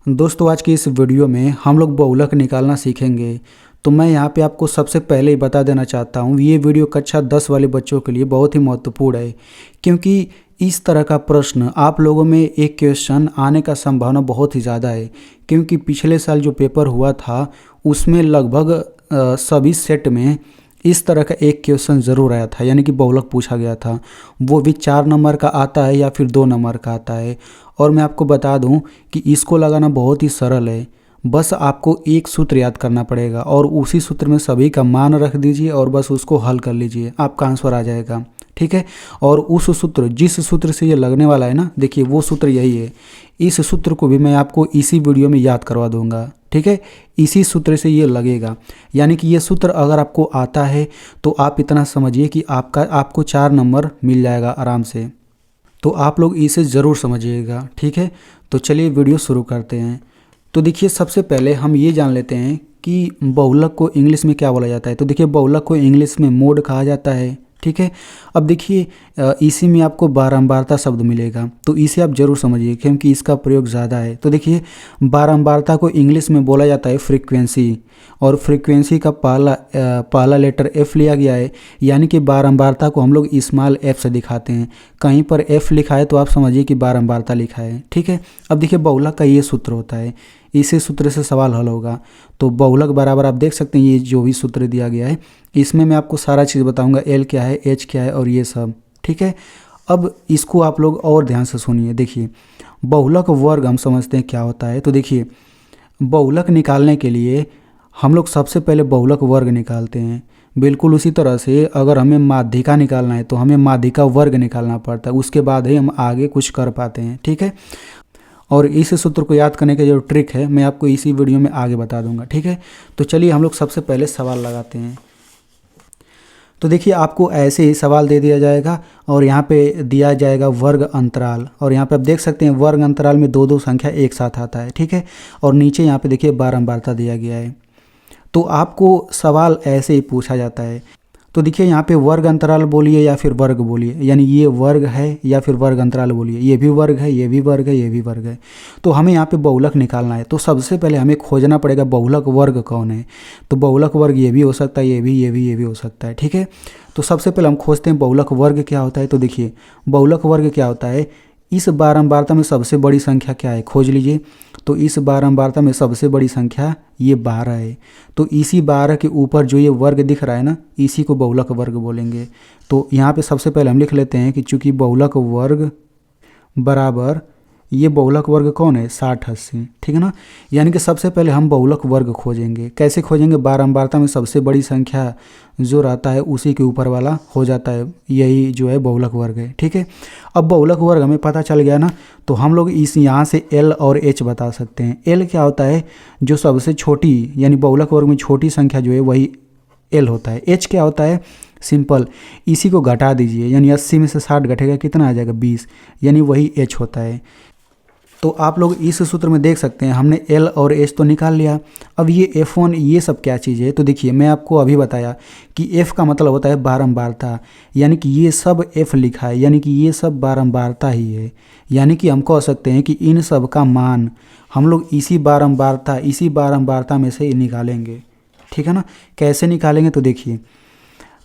दोस्तों आज की इस वीडियो में हम लोग बहुलक निकालना सीखेंगे। तो मैं यहाँ पे आपको सबसे पहले ही बता देना चाहता हूँ, ये वीडियो कक्षा 10 वाले बच्चों के लिए बहुत ही महत्वपूर्ण है, क्योंकि इस तरह का प्रश्न आप लोगों में एक क्वेश्चन आने का संभावना बहुत ही ज़्यादा है। क्योंकि पिछले साल जो पेपर हुआ था उसमें लगभग सभी सेट में इस तरह का एक क्वेश्चन ज़रूर आया था, यानी कि बहुलक पूछा गया था। वो भी 4 नंबर का आता है या फिर 2 नंबर का आता है। और मैं आपको बता दूं कि इसको लगाना बहुत ही सरल है। बस आपको एक सूत्र याद करना पड़ेगा और उसी सूत्र में सभी का मान रख दीजिए और बस उसको हल कर लीजिए, आपका आंसर आ जाएगा। ठीक है। और उस सूत्र, जिस सूत्र से ये लगने वाला है ना, देखिए वो सूत्र यही है। इस सूत्र को भी मैं आपको इसी वीडियो में याद करवा दूंगा। ठीक है। इसी सूत्र से ये लगेगा, यानी कि ये सूत्र अगर आपको आता है तो आप इतना समझिए कि आपको 4 नंबर मिल जाएगा आराम से। तो आप लोग इसे ज़रूर समझिएगा। ठीक है। तो चलिए वीडियो शुरू करते हैं। तो देखिए सबसे पहले हम ये जान लेते हैं कि बहुलक को इंग्लिश में क्या बोला जाता है। तो देखिए बहुलक को इंग्लिश में मोड कहा जाता है। ठीक है। अब देखिए इसी में आपको बारंबारता शब्द मिलेगा, तो इसे आप जरूर समझिए क्योंकि इसका प्रयोग ज़्यादा है। तो देखिए बारंबारता को इंग्लिश में बोला जाता है फ्रीक्वेंसी, और फ्रीक्वेंसी का पहला लेटर एफ लिया गया है, यानी कि बारंबारता को हम लोग स्मॉल एफ से दिखाते हैं। कहीं पर एफ लिखा है तो आप समझिए कि बारंबारता लिखा है। ठीक है। अब देखिए बहुलक का ये सूत्र होता है, इसी सूत्र से सवाल हल होगा। तो बहुलक बराबर आप देख सकते हैं ये जो भी सूत्र दिया गया है, इसमें मैं आपको सारा चीज़ बताऊंगा, एल क्या है, एच क्या है और ये सब। ठीक है। अब इसको आप लोग और ध्यान से सुनिए। देखिए बहुलक वर्ग हम समझते हैं क्या होता है। तो देखिए बहुलक निकालने के लिए हम लोग सबसे पहले बहुलक वर्ग निकालते हैं। बिल्कुल उसी तरह से अगर हमें माध्यिका निकालना है तो हमें माध्यिका वर्ग निकालना पड़ता है, उसके बाद ही हम आगे कुछ कर पाते हैं। ठीक है। और इस सूत्र को याद करने का जो ट्रिक है मैं आपको इसी वीडियो में आगे बता दूंगा। ठीक है। तो चलिए हम लोग सबसे पहले सवाल लगाते हैं। तो देखिए आपको ऐसे ही सवाल दे दिया जाएगा और यहाँ पे दिया जाएगा वर्ग अंतराल, और यहाँ पे आप देख सकते हैं वर्ग अंतराल में दो संख्या एक साथ आता है। ठीक है। और नीचे यहाँ पे देखिए बारंबारता दिया गया है। तो आपको सवाल ऐसे ही पूछा जाता है। तो देखिए यहाँ पे वर्ग अंतराल बोलिए या फिर वर्ग बोलिए, यानी ये वर्ग है या फिर वर्ग अंतराल बोलिए, ये भी वर्ग है, ये भी वर्ग है, ये भी वर्ग है। तो हमें यहाँ पे बहुलक निकालना है, तो सबसे पहले हमें खोजना पड़ेगा बहुलक वर्ग कौन है। तो बहुलक वर्ग ये भी हो सकता है, ये भी, ये भी, ये भी हो सकता है। ठीक है। तो सबसे पहले हम खोजते हैं बहुलक वर्ग क्या होता है। तो देखिए बहुलक वर्ग क्या होता है, इस बारंबारता में सबसे बड़ी संख्या क्या है, खोज लीजिए। तो इस बारंबारता में सबसे बड़ी संख्या ये 12 है। तो इसी 12 के ऊपर जो ये वर्ग दिख रहा है ना, इसी को बहुलक वर्ग बोलेंगे। तो यहाँ पे सबसे पहले हम लिख लेते हैं कि चूंकि बहुलक वर्ग बराबर ये बहुलक वर्ग कौन है, 60 80। ठीक है ना। यानी कि सबसे पहले हम बहुलक वर्ग खोजेंगे। कैसे खोजेंगे, बारंबारता में सबसे बड़ी संख्या जो रहता है उसी के ऊपर वाला हो जाता है, यही जो है बहुलक वर्ग है। ठीक है। अब बहुलक वर्ग हमें पता चल गया ना, तो हम लोग इस यहाँ से एल और एच बता सकते हैं। एल क्या होता है, जो सबसे छोटी, यानी बहुलक वर्ग में छोटी संख्या जो है वही एल होता है। एच क्या होता है, सिंपल इसी को घटा दीजिए, यानी 80 में से 60 घटेगा कितना आ जाएगा, 20, यानी वही एच होता है। तो आप लोग इस सूत्र में देख सकते हैं हमने एल और एच तो निकाल लिया। अब ये F1 ये सब क्या चीज़ है। तो देखिए मैं आपको अभी बताया कि F का मतलब होता है बारंबारता, यानी कि ये सब F लिखा है, यानी कि ये सब बारंबारता ही है। यानी कि हम कह सकते हैं कि इन सब का मान हम लोग इसी बारंबारता में से निकालेंगे। ठीक है ना। कैसे निकालेंगे, तो देखिए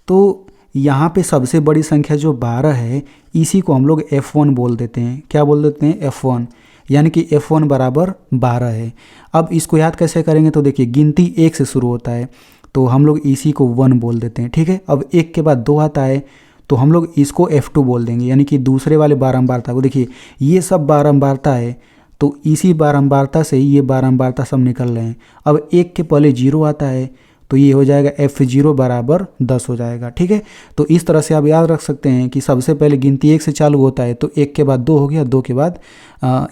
तो यहाँ पे सबसे बड़ी संख्या जो 12 है इसी को हम लोग F1 बोल देते हैं। क्या बोल देते हैं, F1, यानी कि F1 बराबर 12 है। अब इसको याद कैसे करेंगे, तो देखिए गिनती 1 से शुरू होता है तो हम लोग इसी को 1 बोल देते हैं। ठीक है। अब 1 के बाद 2 आता है तो हम लोग इसको F2 बोल देंगे, यानी कि दूसरे वाले बारंबारता को। देखिए ये सब बारंबारता है तो इसी बारंबारता से ही ये बारंबारता सब निकल रहे हैं। अब 1 के पहले 0 आता है तो ये हो जाएगा F0 बराबर 10 हो जाएगा। ठीक है। तो इस तरह से आप याद रख सकते हैं कि सबसे पहले गिनती 1 से चालू होता है तो 1 के बाद 2 हो गया, 2 के बाद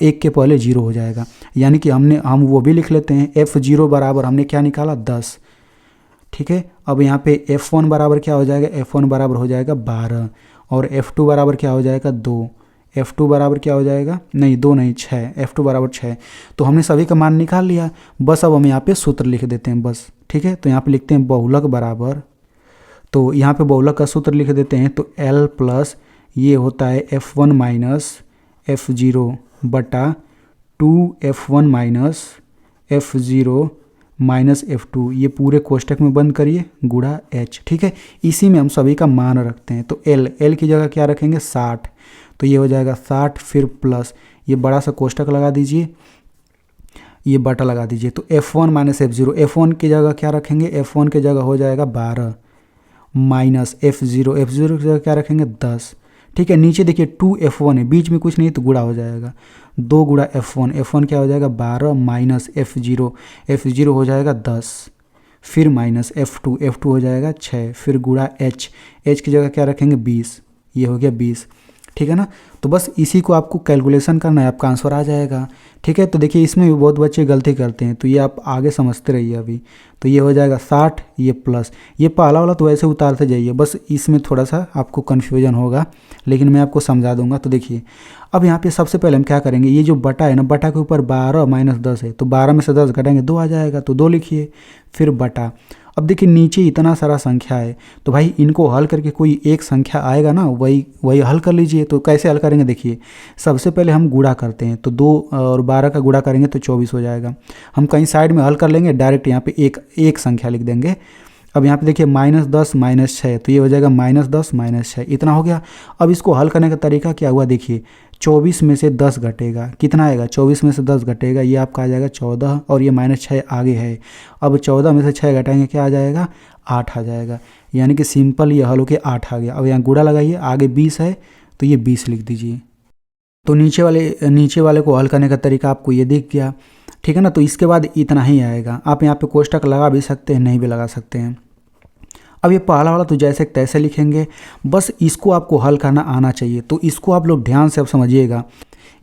1 के पहले 0 हो जाएगा, यानी कि हम वो भी लिख लेते हैं। F0 बराबर हमने क्या निकाला, 10। ठीक है। अब यहाँ पे F1 बराबर क्या हो जाएगा, F1 बराबर हो जाएगा 12, और F2 बराबर क्या हो जाएगा, 2। F2 बराबर क्या हो जाएगा, नहीं 2 नहीं 6, F2 बराबर 6। तो हमने सभी का मान निकाल लिया। बस अब हम यहाँ पे सूत्र लिख देते हैं बस। ठीक है। तो यहाँ पे लिखते हैं बहुलक बराबर, तो यहाँ पे बहुलक का सूत्र लिख देते हैं। तो L प्लस ये होता है F1 माइनस F0 बटा 2f1 minus f0 minus f2, ये पूरे कोष्टक में बंद करिए गुणा h। ठीक है, इसी में हम सभी का मान रखते हैं। तो l की जगह क्या रखेंगे 60, तो ये हो जाएगा 60, फिर प्लस ये बड़ा सा कोष्टक लगा दीजिए, ये बटा लगा दीजिए। तो f1 माइनस f0, f1 की जगह क्या रखेंगे, f1 की जगह हो जाएगा 12 माइनस f0 की जगह क्या रखेंगे 10। ठीक है, नीचे देखिए 2f1 है, बीच में कुछ नहीं तो गुणा हो जाएगा, 2 गुणा f1 क्या हो जाएगा 12 माइनस f0 हो जाएगा 10, फिर माइनस f2 हो जाएगा 6, फिर गुणा h की जगह क्या रखेंगे 20, ये हो गया 20। ठीक है ना, तो बस इसी को आपको कैलकुलेशन करना है, आपका आंसर आ जाएगा। ठीक है, तो देखिए इसमें भी बहुत बच्चे गलती करते हैं, तो ये आप आगे समझते रहिए अभी। तो ये हो जाएगा 60, ये प्लस, ये पहला वाला तो ऐसे उतारते जाइए, बस इसमें थोड़ा सा आपको कन्फ्यूजन होगा, लेकिन मैं आपको समझा दूंगा। तो देखिए अब यहाँ पे सबसे पहले हम क्या करेंगे, ये जो बटा है ना, बटा के ऊपर 12 माइनस 10 है, तो 12 में से 10 घटाएंगे 2 आ जाएगा, तो 2 लिखिए, फिर बटा। अब देखिए नीचे इतना सारा संख्या है, तो भाई इनको हल करके कोई एक संख्या आएगा ना, वही हल कर लीजिए। तो कैसे हल करेंगे, देखिए सबसे पहले हम गुणा करते हैं, तो 2 और 12 का गुणा करेंगे तो 24 हो जाएगा। हम कहीं साइड में हल कर लेंगे, डायरेक्ट यहाँ पे एक संख्या लिख देंगे। अब यहाँ पे देखिए -10 -6, तो ये हो जाएगा -10 -6, इतना हो गया। अब इसको हल करने का तरीका क्या हुआ, देखिए 24 में से 10 घटेगा, कितना आएगा 24 में से 10 घटेगा, ये आपका आ जाएगा 14, और ये -6 आगे है। अब 14 में से 6 घटाएंगे क्या आ जाएगा 8 आ जाएगा, यानी कि सिंपल ये हल होके 8 आ गया। अब यहाँ गुणा लगाइए, आगे 20 है तो ये 20 लिख दीजिए। तो नीचे वाले को हल करने का तरीका आपको ये दिख गया। ठीक है ना, तो इसके बाद इतना ही आएगा। आप यहाँ पे कोष्टक लगा भी सकते हैं, नहीं भी लगा सकते हैं। अब ये पहला वाला तो जैसे तैसे लिखेंगे, बस इसको आपको हल करना आना चाहिए। तो इसको आप लोग ध्यान से अब समझिएगा,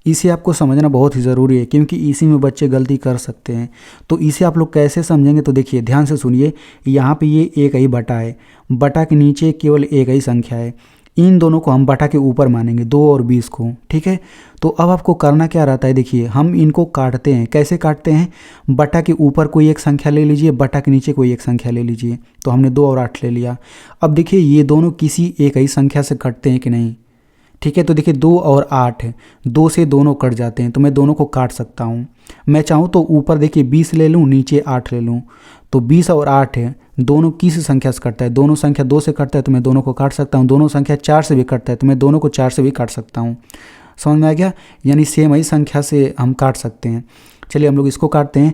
इसे आपको समझना बहुत ही ज़रूरी है, क्योंकि इसी में बच्चे गलती कर सकते हैं। तो इसे आप लोग कैसे समझेंगे, तो देखिए ध्यान से सुनिए, यहाँ पे ये एक ही बटा है, बटा के नीचे केवल एक ही संख्या है, इन दोनों को हम बटा के ऊपर मानेंगे, 2 और 20 को। ठीक है, तो अब आपको करना क्या रहता है, देखिए हम इनको काटते हैं। कैसे काटते हैं, बटा के ऊपर कोई एक संख्या ले लीजिए, बटा के नीचे कोई एक संख्या ले लीजिए। तो हमने 2 और 8 ले लिया। अब देखिए ये दोनों किसी एक ही संख्या से कटते हैं कि नहीं। ठीक है, तो देखिए 2 और 8 है, 2 से दोनों कट जाते हैं, तो मैं दोनों को काट सकता हूँ। मैं चाहूँ तो ऊपर देखिए 20 ले लूँ, नीचे 8 ले लूँ। तो 20 और 8 है, दोनों किस संख्या से कटता है, दोनों संख्या 2 से कटता है, तो मैं दोनों को काट सकता हूँ। दोनों संख्या 4 से भी कटता है, तो मैं दोनों को 4 से भी काट सकता हूँ। समझ में आ गया, यानी सेम ही संख्या से हम काट सकते हैं। चलिए हम लोग इसको काटते हैं।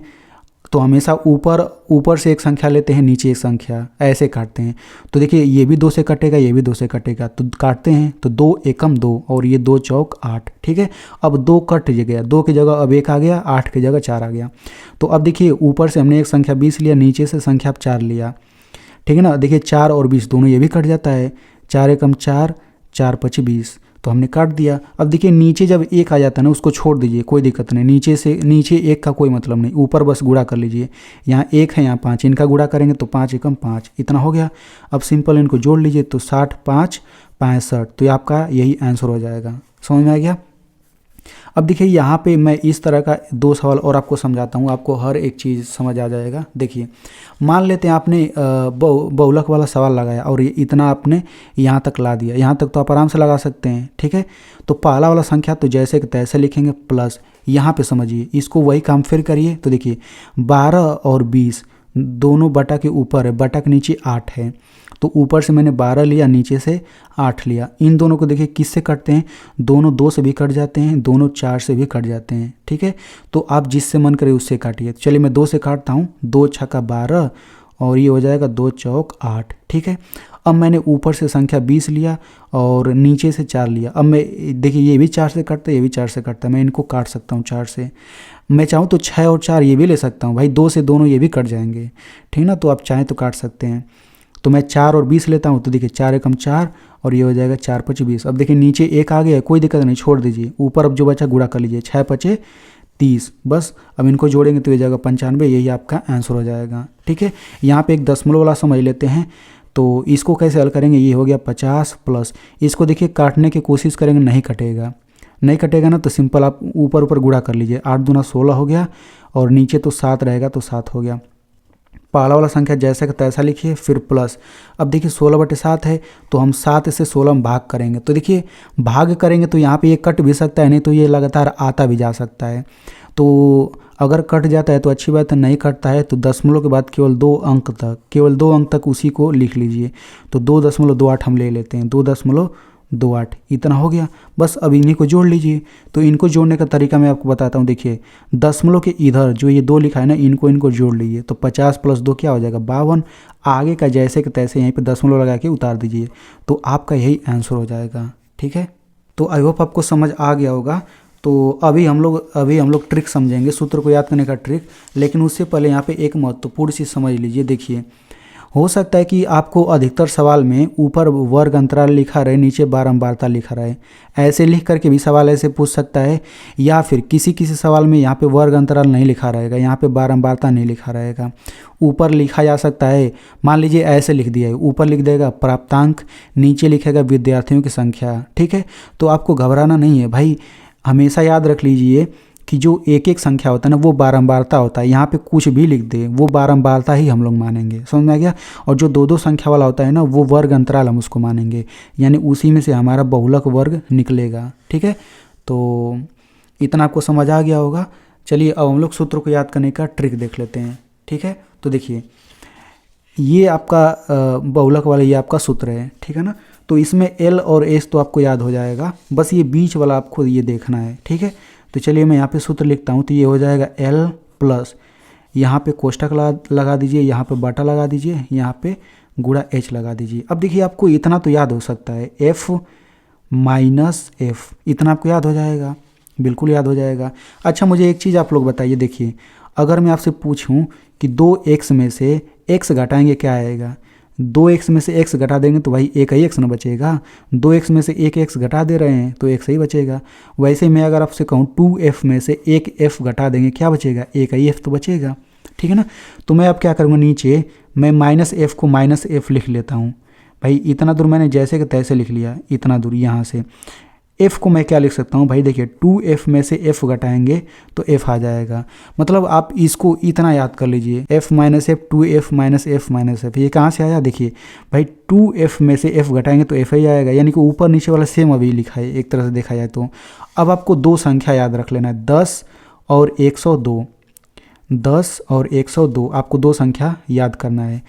तो हमेशा ऊपर से एक संख्या लेते हैं, नीचे एक संख्या, ऐसे काटते हैं। तो देखिए ये भी 2 से कटेगा, ये भी 2 से कटेगा, तो काटते हैं। तो 2 एकम 2, और ये 2 चौक 8। ठीक है, अब 2 कट गया, 2 की जगह अब 1 आ गया, 8 की जगह 4 आ गया। तो अब देखिए ऊपर से हमने एक संख्या 20 लिया, नीचे से संख्या 4 लिया। ठीक है ना, देखिए 4 और 20 दोनों ये भी कट जाता है, 4 एकम 4, 4 पच 20, तो हमने काट दिया। अब देखिए नीचे जब 1 आ जाता है ना, उसको छोड़ दीजिए, कोई दिक्कत नहीं। नीचे 1 का कोई मतलब नहीं, ऊपर बस गुणा कर लीजिए। यहाँ 1 है, यहाँ 5, इनका गुणा करेंगे तो 5 एकम 5, इतना हो गया। अब सिंपल इनको जोड़ लीजिए, तो 60 5 65, तो ये आपका यही आंसर हो जाएगा। समझ में आ गया। अब देखिए यहाँ पे मैं इस तरह का 2 सवाल और आपको समझाता हूँ, आपको हर एक चीज़ समझ आ जाएगा। देखिए मान लेते हैं आपने बहुलक वाला सवाल लगाया, और ये इतना आपने यहाँ तक ला दिया, यहाँ तक तो आप आराम से लगा सकते हैं। ठीक है, तो पहला वाला संख्या तो जैसे कि तैसे लिखेंगे, प्लस यहाँ पे समझिए, इसको वही काम फिर करिए। तो देखिए 12 और 20 दोनों बटा के ऊपर है, बटा के नीचे 8 है, तो ऊपर से मैंने 12 लिया, नीचे से 8 लिया। इन दोनों को देखिए किससे कटते हैं, दोनों 2 से भी कट जाते हैं, दोनों 4 से भी कट जाते हैं। ठीक है, तो आप जिससे मन करे उससे काटिए। चलिए मैं 2 से काटता हूँ, 2 छक्का 12, और ये हो जाएगा 2 चौक 8। ठीक है, अब मैंने ऊपर से संख्या 20 लिया और नीचे से 4 लिया। अब मैं देखिए ये भी 4 से कटता है, ये भी 4 से कटता है, मैं इनको काट सकता हूँ 4 से। मैं चाहूँ तो 6 और 4 ये भी ले सकता हूँ, भाई 2 से दोनों ये भी कट जाएंगे। ठीक ना, तो आप चाहें तो काट सकते हैं। तो मैं 4 और 20 लेता हूँ, तो देखिए 4 एकम 4, और ये हो जाएगा 4 पच 20। अब देखिए नीचे 1 आ गया, कोई दिक्कत नहीं, छोड़ दीजिए। ऊपर अब जो बचा गुणा कर लीजिए, 6 पचे 30, बस। अब इनको जोड़ेंगे तो ये जाएगा 95, यही आपका आंसर हो जाएगा। ठीक है, यहाँ पे एक दशमलव वाला समझ लेते हैं। तो इसको कैसे हल करेंगे, ये हो गया 50 प्लस, इसको देखिए काटने की कोशिश करेंगे, नहीं कटेगा ना, तो सिंपल आप ऊपर गुणा कर लीजिए। 8 दूना 16 हो गया, और नीचे तो 7 रहेगा, तो 7 हो गया। पहला वाला संख्या जैसे का तैसा लिखिए, फिर प्लस। अब देखिए 16/7 है तो हम 7 से 16 में भाग करेंगे। तो देखिए भाग करेंगे तो यहाँ पे ये कट भी सकता है, नहीं तो ये लगातार आता भी जा सकता है। तो अगर कट जाता है तो अच्छी बात है, नहीं कटता है तो दशमलव के बाद केवल 2 अंक तक उसी को लिख लीजिए। तो 2.28 हम ले लेते हैं, 2.28 इतना हो गया। बस अब इन्हीं को जोड़ लीजिए। तो इनको जोड़ने का तरीका मैं आपको बताता हूँ। देखिए दशमलव के इधर जो ये 2 लिखा है ना, इनको जोड़ लीजिए। तो 50 + 2 क्या हो जाएगा, 52। आगे का जैसे कि तैसे यहीं पे दशमलव लगा के उतार दीजिए, तो आपका यही आंसर हो जाएगा। ठीक है, तो आई होप आपको समझ आ गया होगा। तो अभी हम लोग ट्रिक समझेंगे, सूत्र को याद करने का ट्रिक। लेकिन उससे पहले यहाँ पे एक महत्वपूर्ण चीज़ समझ लीजिए। देखिए हो सकता है कि आपको अधिकतर सवाल में ऊपर वर्ग अंतराल लिखा रहे, नीचे बारंबारता लिखा रहे। ऐसे लिख करके भी सवाल ऐसे पूछ सकता है, या फिर किसी सवाल में यहाँ पे वर्ग अंतराल नहीं लिखा रहेगा, यहाँ पे बारंबारता नहीं लिखा रहेगा। ऊपर लिखा जा सकता है, मान लीजिए ऐसे लिख दिया है, ऊपर लिख देगा प्राप्तांक, नीचे लिखेगा विद्यार्थियों की संख्या। ठीक है, तो आपको घबराना नहीं है भाई। हमेशा याद रख लीजिए कि जो एक संख्या होता है ना, वो बारंबारता होता है। यहाँ पे कुछ भी लिख दे वो बारंबारता ही हम लोग मानेंगे, समझ में आ गया। और जो 2 संख्या वाला होता है ना, वो वर्ग अंतराल हम उसको मानेंगे, यानी उसी में से हमारा बहुलक वर्ग निकलेगा। ठीक है, तो इतना आपको समझ आ गया होगा। चलिए अब हम लोग सूत्र को याद करने का ट्रिक देख लेते हैं। ठीक है, तो देखिए ये आपका बहुलक वाला ये आपका सूत्र है। ठीक है ना, तो इसमें L और S तो आपको याद हो जाएगा, बस ये बीच वाला आपको ये देखना है। ठीक है, तो चलिए मैं यहाँ पे सूत्र लिखता हूँ। तो ये हो जाएगा L प्लस, यहाँ पे कोष्ठक लगा दीजिए, यहाँ पे बटा लगा दीजिए, यहाँ पे गुणा H लगा दीजिए। अब देखिए आपको इतना तो याद हो सकता है, F माइनस F, इतना आपको याद हो जाएगा, बिल्कुल याद हो जाएगा। अच्छा मुझे एक चीज़ आप लोग बताइए। देखिए अगर मैं आपसे पूछूं कि 2x में से x घटाएंगे क्या आएगा, 2x में से x घटा देंगे तो भाई एक ही x ना बचेगा। 2x में से एक x घटा दे रहे हैं तो एक ही बचेगा। वैसे मैं अगर आपसे कहूँ 2f में से एक f घटा देंगे क्या बचेगा, एक ही f तो बचेगा। ठीक है ना, तो मैं अब क्या करूँगा, नीचे मैं -f को -f लिख लेता हूँ। भाई इतना दूर मैंने जैसे कि तैसे लिख लिया, इतना दूर यहाँ से f को मैं क्या लिख सकता हूँ भाई, देखिए 2f में से f घटाएंगे तो f आ जाएगा। मतलब आप इसको इतना याद कर लीजिए, f minus f, 2f minus f minus f, ये कहाँ से आया, देखिए भाई 2f में से f घटाएंगे तो f ही आएगा, यानी कि ऊपर नीचे वाला सेम अभी लिखा है एक तरह से देखा जाए तो। अब आपको 2 संख्या याद रख लेना है, 10 और 102। 10 और 102 आपको 2 संख्या याद करना है।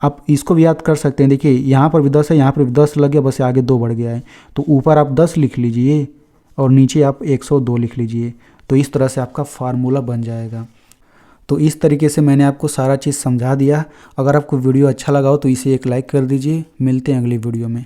आप इसको भी याद कर सकते हैं। देखिए यहाँ पर भी 10 है, यहाँ पर भी 10 लग गया, बस आगे 2 बढ़ गया है। तो ऊपर आप 10 लिख लीजिए और नीचे आप 102 लिख लीजिए। तो इस तरह से आपका फार्मूला बन जाएगा। तो इस तरीके से मैंने आपको सारा चीज़ समझा दिया। अगर आपको वीडियो अच्छा लगा हो तो इसे एक लाइक कर दीजिए। मिलते हैं अगली वीडियो में।